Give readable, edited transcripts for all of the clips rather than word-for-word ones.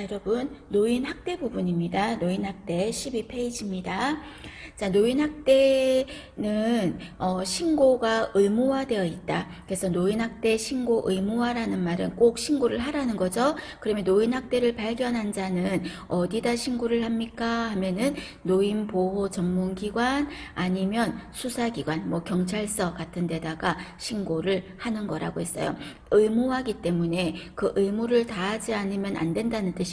자, 여러분, 노인학대 부분입니다. 노인학대 12페이지입니다. 자, 노인학대는 신고가 의무화되어 있다. 그래서 노인학대 신고 의무화라는 말은 꼭 신고를 하라는 거죠. 그러면 노인학대를 발견한 자는 어디다 신고를 합니까? 하면은 노인보호전문기관 아니면 수사기관, 뭐 경찰서 같은 데다가 신고를 하는 거라고 했어요. 의무화기 때문에 그 의무를 다하지 않으면 안 된다는 뜻이죠.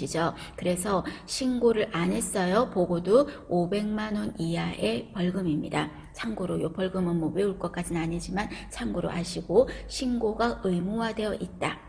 그래서 신고를 안 했어요. 보고도 500만 원 이하의 벌금입니다. 참고로 요 벌금은 뭐 외울 것까지는 아니지만 참고로 아시고, 신고가 의무화되어 있다.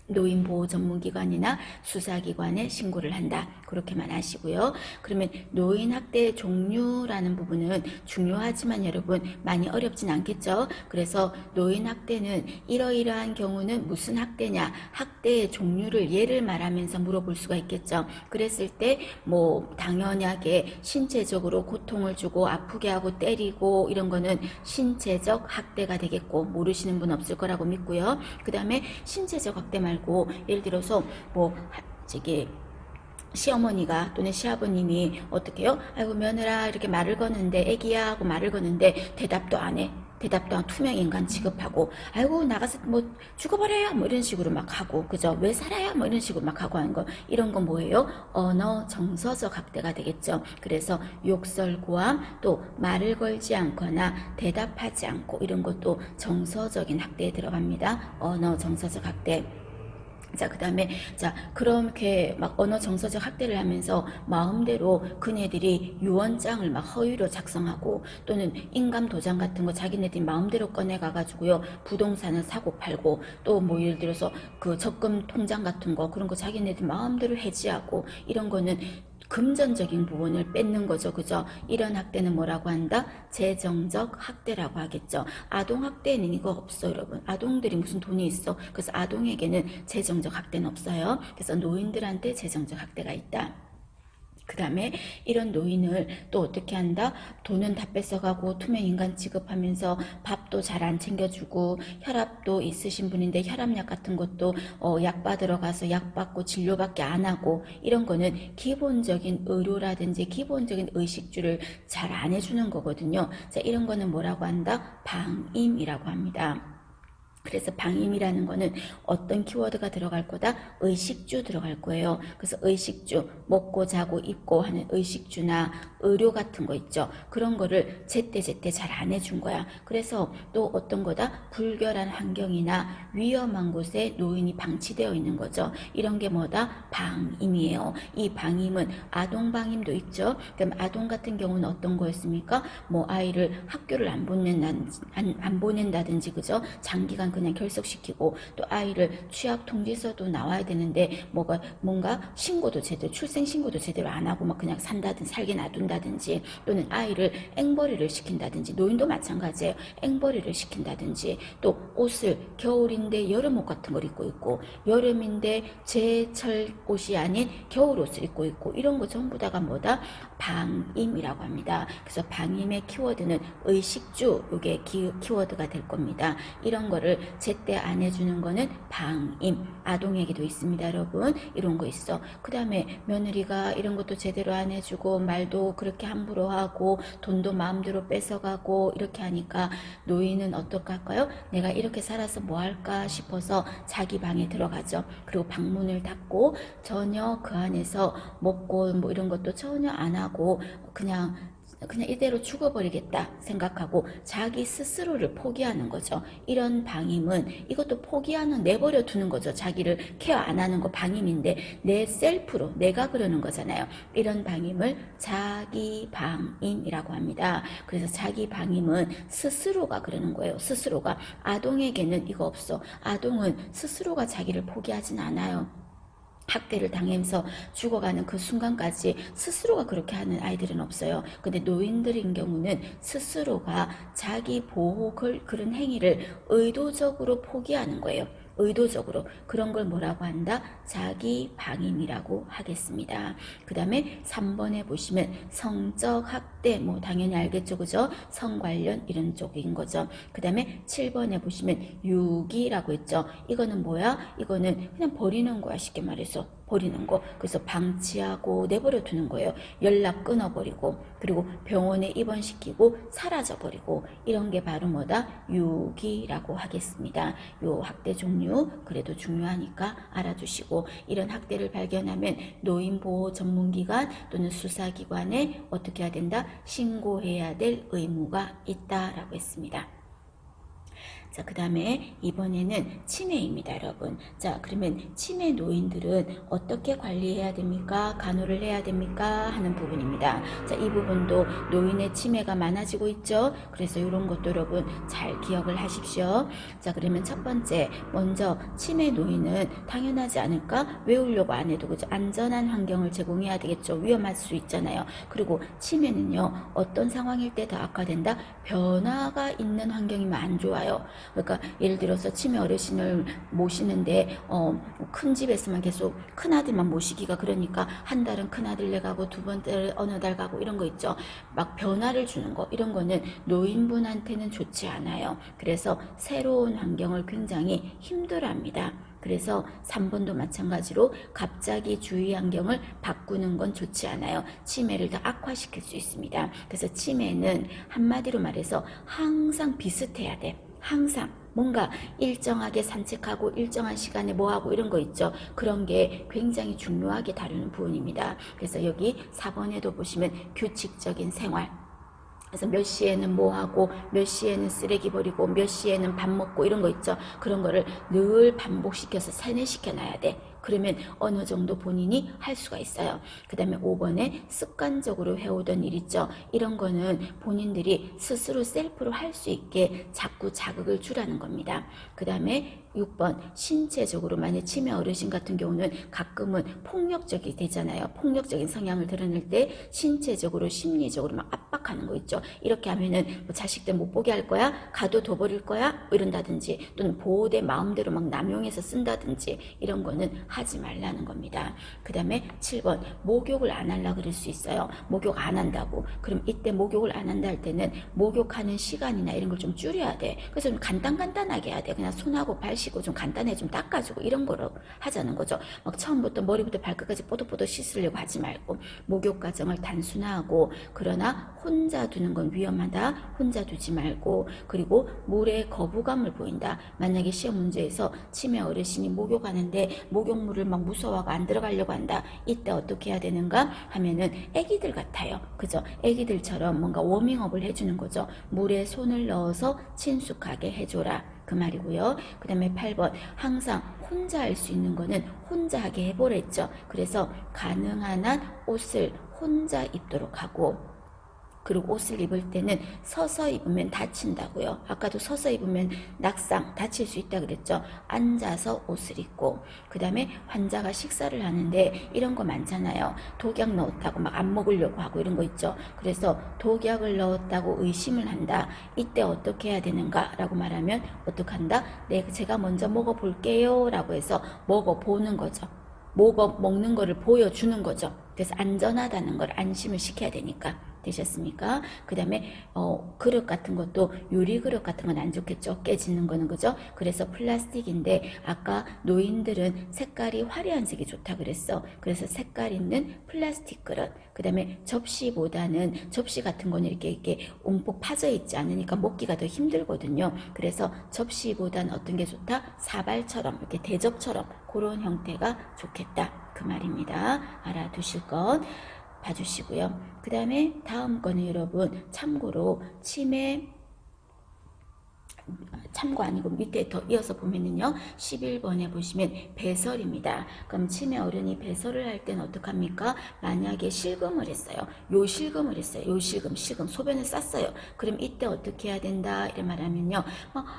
노인보호전문기관이나 수사기관에 신고를 한다. 그렇게만 아시고요. 그러면 노인학대의 종류라는 부분은 중요하지만 여러분 많이 어렵진 않겠죠. 그래서 노인학대는 이러이러한 경우는 무슨 학대냐, 학대의 종류를 예를 말하면서 물어볼 수가 있겠죠. 그랬을 때 뭐 당연하게 신체적으로 고통을 주고 아프게 하고 때리고 이런 거는 신체적 학대가 되겠고, 모르시는 분 없을 거라고 믿고요. 그 다음에 신체적 학대 말고 예를 들어서 뭐 저기 시어머니가 또는 시아버님이 어떻게 해요? 아이고 며느라 이렇게 말을 거는데, 애기야 하고 말을 거는데 대답도 안 해. 대답도 안, 투명인간 취급하고, 아이고 나가서 뭐 죽어버려요 뭐 이런 식으로 막 하고, 그죠? 왜 살아요 뭐 이런 식으로 막 하고 하는 거, 이런 건 뭐예요? 언어 정서적 학대가 되겠죠. 그래서 욕설고함, 또 말을 걸지 않거나 대답하지 않고, 이런 것도 정서적인 학대에 들어갑니다. 언어 정서적 학대. 자, 그 다음에, 자, 그렇게 막 언어 정서적 학대를 하면서 마음대로 그네들이 유언장을 막 허위로 작성하고, 또는 인감 도장 같은 거 자기네들이 마음대로 꺼내가가지고요, 부동산을 사고 팔고, 또 뭐 예를 들어서 그 적금 통장 같은 거, 그런 거 자기네들 마음대로 해지하고, 이런 거는 금전적인 부분을 뺏는 거죠. 그죠? 이런 학대는 뭐라고 한다? 재정적 학대라고 하겠죠. 아동학대는 이거 없어, 여러분. 아동들이 무슨 돈이 있어. 그래서 아동에게는 재정적 학대는 없어요. 그래서 노인들한테 재정적 학대가 있다. 그 다음에 이런 노인을 또 어떻게 한다? 돈은 다 뺏어가고 투명인간 취급하면서 밥도 잘 안 챙겨주고, 혈압도 있으신 분인데 혈압약 같은 것도 약 받으러 가서 약 받고 진료밖에 안 하고, 이런 거는 기본적인 의료라든지 기본적인 의식주를 잘 안 해주는 거거든요. 자, 이런 거는 뭐라고 한다? 방임이라고 합니다. 그래서 방임이라는 거는 어떤 키워드가 들어갈 거다? 의식주 들어갈 거예요. 그래서 의식주, 먹고 자고 입고 하는 의식주나 의료 같은 거 있죠. 그런 거를 제때제때 잘 안 해준 거야. 그래서 또 어떤 거다? 불결한 환경이나 위험한 곳에 노인이 방치되어 있는 거죠. 이런 게 뭐다? 방임이에요. 이 방임은 아동 방임도 있죠. 그럼 아동 같은 경우는 어떤 거였습니까? 뭐 아이를 학교를 안 보낸다든지, 그죠? 장기간 그냥 결석시키고, 또 아이를 취약 통지서도 나와야 되는데 뭔가 신고도 제대로, 출생 신고도 제대로 안 하고 막 그냥 산다든지 살게 놔둔다든지, 또는 아이를 앵벌이를 시킨다든지, 노인도 마찬가지예요. 앵벌이를 시킨다든지, 또 옷을 겨울인데 여름옷 같은 걸 입고 있고, 여름인데 제철 옷이 아닌 겨울 옷을 입고 있고, 이런 거 전부 다가 뭐다? 방임이라고 합니다. 그래서 방임의 키워드는 의식주, 이게 키워드가 될 겁니다. 이런 거를 제때 안 해주는 거는 방임. 아동에게도 있습니다, 여러분. 이런 거 있어. 그 다음에 며느리가 이런 것도 제대로 안 해주고, 말도 그렇게 함부로 하고, 돈도 마음대로 뺏어가고, 이렇게 하니까 노인은 어떨까 할까요? 내가 이렇게 살아서 뭐 할까 싶어서 자기 방에 들어가죠. 그리고 방문을 닫고 전혀 그 안에서 먹고 뭐 이런 것도 전혀 안 하고, 그냥 이대로 죽어버리겠다 생각하고 자기 스스로를 포기하는 거죠. 이런 방임은, 이것도 포기하는, 내버려 두는 거죠. 자기를 케어 안 하는 거 방임인데, 내 셀프로 내가 그러는 거잖아요. 이런 방임을 자기 방임이라고 합니다. 그래서 자기 방임은 스스로가 그러는 거예요. 스스로가. 아동에게는 이거 없어. 아동은 스스로가 자기를 포기하진 않아요. 학대를 당하면서 죽어가는 그 순간까지 스스로가 그렇게 하는 아이들은 없어요. 근데 노인들인 경우는 스스로가 자기 보호 그런 행위를 의도적으로 포기하는 거예요. 의도적으로. 그런 걸 뭐라고 한다? 자기 방임이라고 하겠습니다. 그 다음에 3번에 보시면 성적 학대, 뭐 당연히 알겠죠, 그죠? 성 관련 이런 쪽인 거죠. 그 다음에 7번에 보시면 유기라고 했죠. 이거는 뭐야? 이거는 그냥 버리는 거야, 쉽게 말해서. 버리는 거. 그래서 방치하고 내버려 두는 거예요. 연락 끊어버리고, 그리고 병원에 입원시키고 사라져버리고, 이런 게 바로 뭐다? 유기라고 하겠습니다. 요 학대 종류 그래도 중요하니까 알아두시고, 이런 학대를 발견하면 노인보호 전문기관 또는 수사기관에 어떻게 해야 된다? 신고해야 될 의무가 있다라고 했습니다. 자, 그 다음에 이번에는 치매입니다, 여러분. 자, 그러면 치매 노인들은 어떻게 관리해야 됩니까? 간호를 해야 됩니까? 하는 부분입니다. 자, 이 부분도 노인의 치매가 많아지고 있죠. 그래서 이런 것도 여러분 잘 기억을 하십시오. 자, 그러면 첫 번째, 먼저 치매 노인은 당연하지 않을까? 외우려고 안 해도 그죠? 안전한 환경을 제공해야 되겠죠. 위험할 수 있잖아요. 그리고 치매는요, 어떤 상황일 때 더 악화된다? 변화가 있는 환경이면 안 좋아요. 그러니까 예를 들어서 치매 어르신을 모시는데 큰 집에서만 계속 큰아들만 모시기가, 그러니까 한 달은 큰아들네 가고 두 번째 어느 달 가고 이런 거 있죠. 막 변화를 주는 거, 이런 거는 노인분한테는 좋지 않아요. 그래서 새로운 환경을 굉장히 힘들어합니다. 그래서 3번도 마찬가지로 갑자기 주위 환경을 바꾸는 건 좋지 않아요. 치매를 더 악화시킬 수 있습니다. 그래서 치매는 한마디로 말해서 항상 비슷해야 돼. 항상 뭔가 일정하게 산책하고 일정한 시간에 뭐하고 이런 거 있죠. 그런 게 굉장히 중요하게 다루는 부분입니다. 그래서 여기 4번에도 보시면 규칙적인 생활, 그래서 몇 시에는 뭐 하고 몇 시에는 쓰레기 버리고 몇 시에는 밥 먹고 이런 거 있죠. 그런 거를 늘 반복시켜서 세뇌시켜 놔야 돼. 그러면 어느 정도 본인이 할 수가 있어요. 그 다음에 5번에 습관적으로 해오던 일 있죠. 이런 거는 본인들이 스스로 셀프로 할 수 있게 자꾸 자극을 주라는 겁니다. 그 다음에 6번, 신체적으로 만약 치매 어르신 같은 경우는 가끔은 폭력적이 되잖아요. 폭력적인 성향을 드러낼 때 신체적으로 심리적으로 막 압박하는 거 있죠. 이렇게 하면은 뭐 자식들 못 보게 할 거야? 가도 둬버릴 거야? 뭐 이런다든지, 또는 보호대 마음대로 막 남용해서 쓴다든지, 이런 거는 하지 말라는 겁니다. 그 다음에 7번, 목욕을 안 하려 그럴 수 있어요. 목욕 안 한다고. 그럼 이때 목욕을 안 한다 할 때는 목욕하는 시간이나 이런 걸 좀 줄여야 돼. 그래서 좀 간단하게 해야 돼. 그냥 손하고 발 씻고 좀 간단하게 좀 닦아주고 이런 거로 하자는 거죠. 막 처음부터 머리부터 발끝까지 뽀득뽀득 씻으려고 하지 말고, 목욕 과정을 단순화하고, 그러나 혼자 두는 건 위험하다. 혼자 두지 말고, 그리고 물에 거부감을 보인다. 만약에 시험 문제에서 치매 어르신이 목욕하는데 목욕물을 막 무서워하고 안 들어가려고 한다. 이때 어떻게 해야 되는가 하면은 애기들 같아요. 그죠? 애기들처럼 뭔가 워밍업을 해주는 거죠. 물에 손을 넣어서 친숙하게 해줘라. 그 말이고요. 그 다음에 8번, 항상 혼자 할 수 있는 거는 혼자 하게 해보랬죠. 그래서 가능한 한 옷을 혼자 입도록 하고, 그리고 옷을 입을 때는 서서 입으면 다친다고요. 아까도 서서 입으면 낙상, 다칠 수 있다 그랬죠. 앉아서 옷을 입고, 그 다음에 환자가 식사를 하는데 이런 거 많잖아요. 독약 넣었다고 막 안 먹으려고 하고 이런 거 있죠. 그래서 독약을 넣었다고 의심을 한다. 이때 어떻게 해야 되는가 라고 말하면 어떡한다? 제가 먼저 먹어볼게요 라고 해서 먹어보는 거죠. 먹는 거를 보여주는 거죠. 그래서 안전하다는 걸 안심을 시켜야 되니까. 되셨습니까? 그 다음에 그릇 같은 것도, 유리 그릇 같은 건 안 좋겠죠. 깨지는 거는, 그죠? 그래서 플라스틱인데, 아까 노인들은 색깔이 화려한 색이 좋다 그랬어. 그래서 색깔 있는 플라스틱 그릇. 그 다음에 접시보다는, 접시 같은 거는 이렇게 움푹 파져 있지 않으니까 먹기가 더 힘들거든요. 그래서 접시보다는 어떤 게 좋다? 사발처럼, 이렇게 대접처럼 그런 형태가 좋겠다. 그 말입니다. 알아두실 것 봐주시고요. 그 다음에 다음 거는 여러분, 참고로 참고 아니고 밑에 더 이어서 보면은요, 11번에 보시면 배설입니다. 그럼 치매 어른이 배설을 할 때는 어떡합니까? 만약에 실금을 했어요. 요 실금, 소변을 쌌어요. 그럼 이때 어떻게 해야 된다? 이런 말하면요,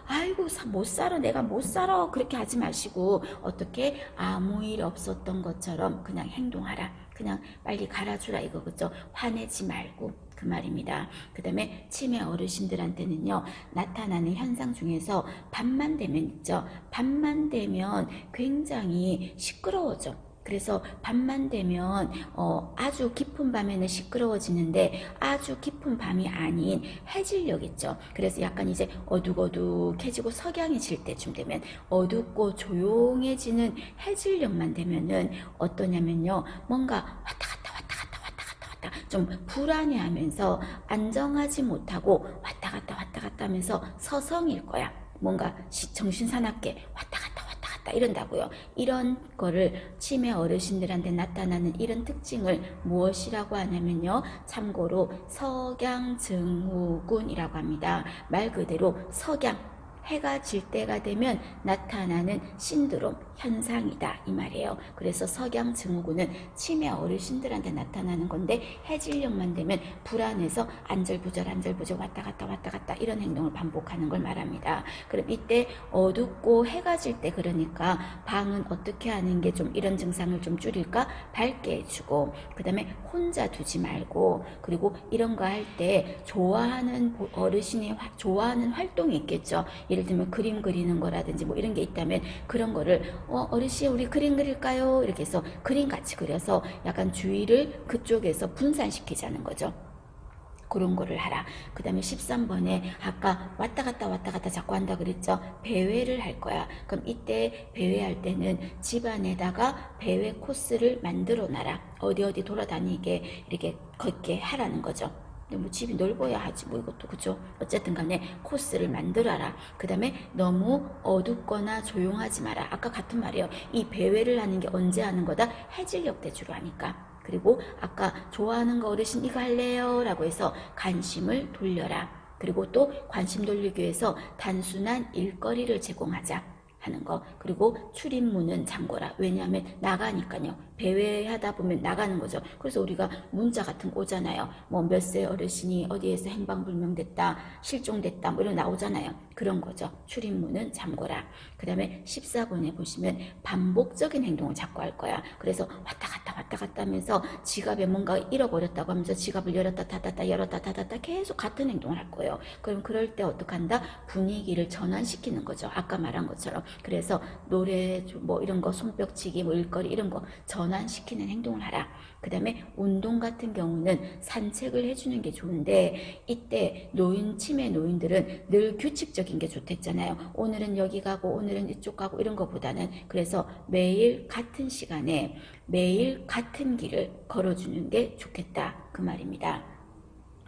아이고, 못 살아, 내가 못 살아. 그렇게 하지 마시고, 어떻게 아무 일 없었던 것처럼 그냥 행동하라. 그냥 빨리 갈아주라 이거, 그죠? 화내지 말고, 그 말입니다. 그 다음에 치매 어르신들한테는요, 나타나는 현상 중에서 밤만 되면 있죠. 밤만 되면 굉장히 시끄러워져. 그래서 밤만 되면 아주 깊은 밤에는 시끄러워지는데 아주 깊은 밤이 아닌 해질녘 있죠. 그래서 약간 이제 어둑어둑해지고 석양이 질 때쯤 되면 어둡고 조용해지는 해질녘만 되면은 어떠냐면요. 뭔가 왔다 갔다 좀 불안해하면서 안정하지 못하고 왔다 갔다 하면서 서성일 거야. 뭔가 정신사납게 왔다 갔다 이런다고요. 이런 거를 치매 어르신들한테 나타나는 이런 특징을 무엇이라고 하냐면요. 참고로 석양증후군이라고 합니다. 말 그대로 석양. 해가 질 때가 되면 나타나는 신드롬 현상이다 이 말이에요. 그래서 석양증후군은 치매 어르신들한테 나타나는 건데 해질녘만 되면 불안해서 안절부절 왔다 갔다 이런 행동을 반복하는 걸 말합니다. 그럼 이때 어둡고 해가 질 때 그러니까 방은 어떻게 하는 게 좀 이런 증상을 좀 줄일까? 밝게 해주고 그 다음에 혼자 두지 말고 그리고 이런 거 할 때 좋아하는 어르신이 좋아하는 활동이 있겠죠. 예를 들면 그림 그리는 거라든지 뭐 이런 게 있다면 그런 거를 어르신 우리 그림 그릴까요? 이렇게 해서 그림 같이 그려서 약간 주의를 그쪽에서 분산시키자는 거죠. 그런 거를 하라. 그 다음에 13번에 아까 왔다 갔다 자꾸 한다 그랬죠. 배회를 할 거야. 그럼 이때 배회할 때는 집안에다가 배회 코스를 만들어 놔라. 어디 돌아다니게 이렇게 걷게 하라는 거죠. 근데 뭐 집이 넓어야 하지 뭐 이것도 그죠. 어쨌든 간에 코스를 만들어라. 그 다음에 너무 어둡거나 조용하지 마라. 아까 같은 말이에요. 이 배회를 하는 게 언제 하는 거다? 해질녘 때 주로 하니까. 그리고 아까 좋아하는 거 어르신 이거 할래요? 라고 해서 관심을 돌려라. 그리고 또 관심 돌리기 위해서 단순한 일거리를 제공하자 하는 거. 그리고 출입문은 잠궈라. 왜냐하면 나가니까요. 배회하다 보면 나가는 거죠. 그래서 우리가 문자 같은 거 오잖아요. 뭐 몇 세 어르신이 어디에서 행방불명됐다, 실종됐다 뭐 이런 나오잖아요. 그런 거죠. 출입문은 잠궈라. 그 다음에 14번에 보시면 반복적인 행동을 자꾸 할 거야. 그래서 왔다 갔다 하면서 지갑에 뭔가 잃어버렸다고 하면서 지갑을 열었다 닫았다 열었다 닫았다 계속 같은 행동을 할 거예요. 그럼 그럴 때 어떡한다? 분위기를 전환시키는 거죠. 아까 말한 것처럼. 그래서 노래 뭐 이런 거 손뼉치기 뭐 일거리 이런 거 전환시키는 행동을 하라. 그 다음에 운동 같은 경우는 산책을 해주는 게 좋은데 이때 치매 노인들은 늘 규칙적인 게 좋댔잖아요. 오늘은 여기 가고 오늘은 이쪽 가고 이런 거보다는 그래서 매일 같은 시간에 매일 같은 길을 걸어주는 게 좋겠다 그 말입니다.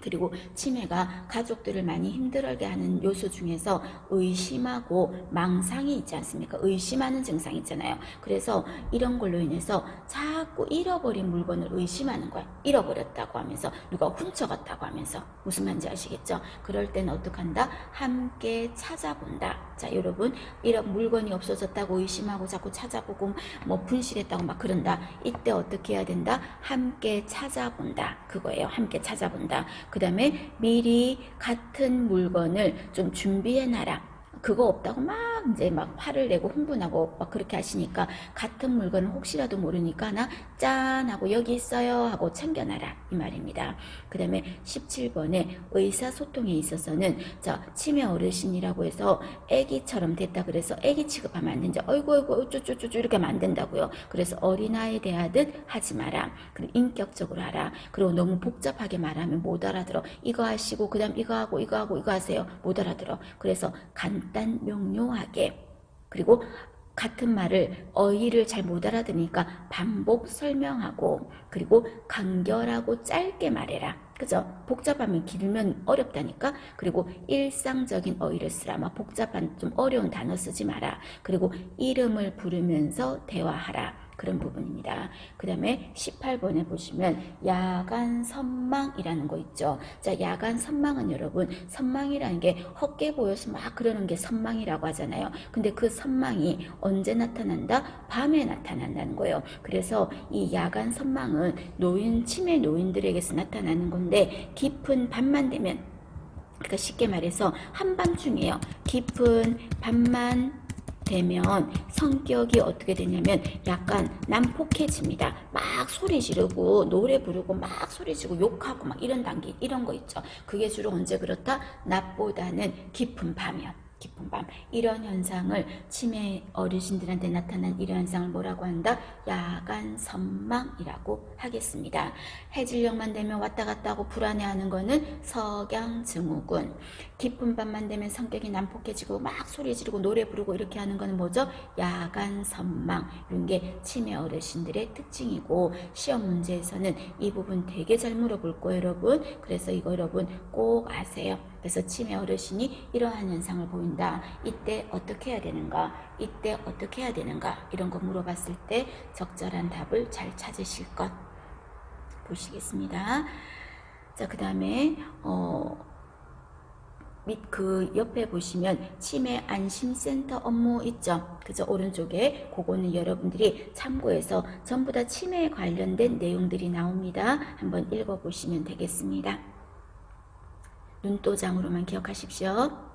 그리고 치매가 가족들을 많이 힘들게 하는 요소 중에서 의심하고 망상이 있지 않습니까? 의심하는 증상이 있잖아요. 그래서 이런 걸로 인해서 자꾸 잃어버린 물건을 의심하는 거야. 잃어버렸다고 하면서 누가 훔쳐갔다고 하면서 무슨 말인지 아시겠죠? 그럴 때는 어떡한다? 함께 찾아본다. 자, 여러분 이런 물건이 없어졌다고 의심하고 자꾸 찾아보고 뭐 분실했다고 막 그런다. 이때 어떻게 해야 된다? 함께 찾아본다. 그거예요. 함께 찾아본다. 그 다음에 미리 같은 물건을 좀 준비해놔라. 그거 없다고 막 이제 막 화를 내고 흥분하고 막 그렇게 하시니까 같은 물건을 혹시라도 모르니까 나 짠 하고 여기 있어요 하고 챙겨놔라 이 말입니다. 그 다음에 17번에 의사소통에 있어서는 치매 어르신이라고 해서 애기처럼 됐다 그래서 애기 취급하면 안 된다. 어이구 어쩌쩌쩌 이렇게 하면 안 된다고요. 그래서 어린아이 대하듯 하지 마라. 그리고 인격적으로 하라. 그리고 너무 복잡하게 말하면 못 알아들어. 이거 하시고 그 다음 이거 하고 이거 하세요. 못 알아들어. 그래서 간단 명료하게 그리고 같은 말을 어휘를 잘 못 알아들으니까 반복 설명하고 그리고 간결하고 짧게 말해라. 그죠? 복잡하면 길면 어렵다니까. 그리고 일상적인 어휘를 쓰라. 막 복잡한 좀 어려운 단어 쓰지 마라. 그리고 이름을 부르면서 대화하라. 그런 부분입니다. 그 다음에 18번에 보시면 야간 선망이라는 거 있죠. 자, 야간 선망은 여러분 선망이라는 게 헛게 보여서 막 그러는 게 선망이라고 하잖아요. 근데 그 선망이 언제 나타난다? 밤에 나타난다는 거예요. 그래서 이 야간 선망은 치매 노인들에게서 나타나는 건데 깊은 밤만 되면 그러니까 쉽게 말해서 한밤중이에요. 깊은 밤만 되면 성격이 어떻게 되냐면 약간 난폭해집니다. 막 소리 지르고 노래 부르고 막 소리 지르고 욕하고 막 이런 단계 이런 거 있죠. 그게 주로 언제 그렇다? 낮보다는 깊은 밤이요. 깊은 밤. 이런 현상을 치매 어르신들한테 나타난 이런 현상을 뭐라고 한다? 야간 선망이라고 하겠습니다. 해질녘만 되면 왔다 갔다 하고 불안해하는 거는 석양증후군. 깊은 밤만 되면 성격이 난폭해지고 막 소리 지르고 노래 부르고 이렇게 하는 거는 뭐죠? 야간 선망. 이런 게 치매 어르신들의 특징이고 시험 문제에서는 이 부분 되게 잘 물어볼 거예요, 여러분. 그래서 이거 여러분 꼭 아세요. 그래서 치매 어르신이 이러한 현상을 보인다. 이때 어떻게 해야 되는가? 이때 어떻게 해야 되는가? 이런 거 물어봤을 때 적절한 답을 잘 찾으실 것 보시겠습니다. 자, 그 다음에 그 옆에 보시면 치매 안심센터 업무 있죠? 그죠? 오른쪽에 그거는 여러분들이 참고해서 전부 다 치매에 관련된 내용들이 나옵니다. 한번 읽어보시면 되겠습니다. 눈도장으로만 기억하십시오.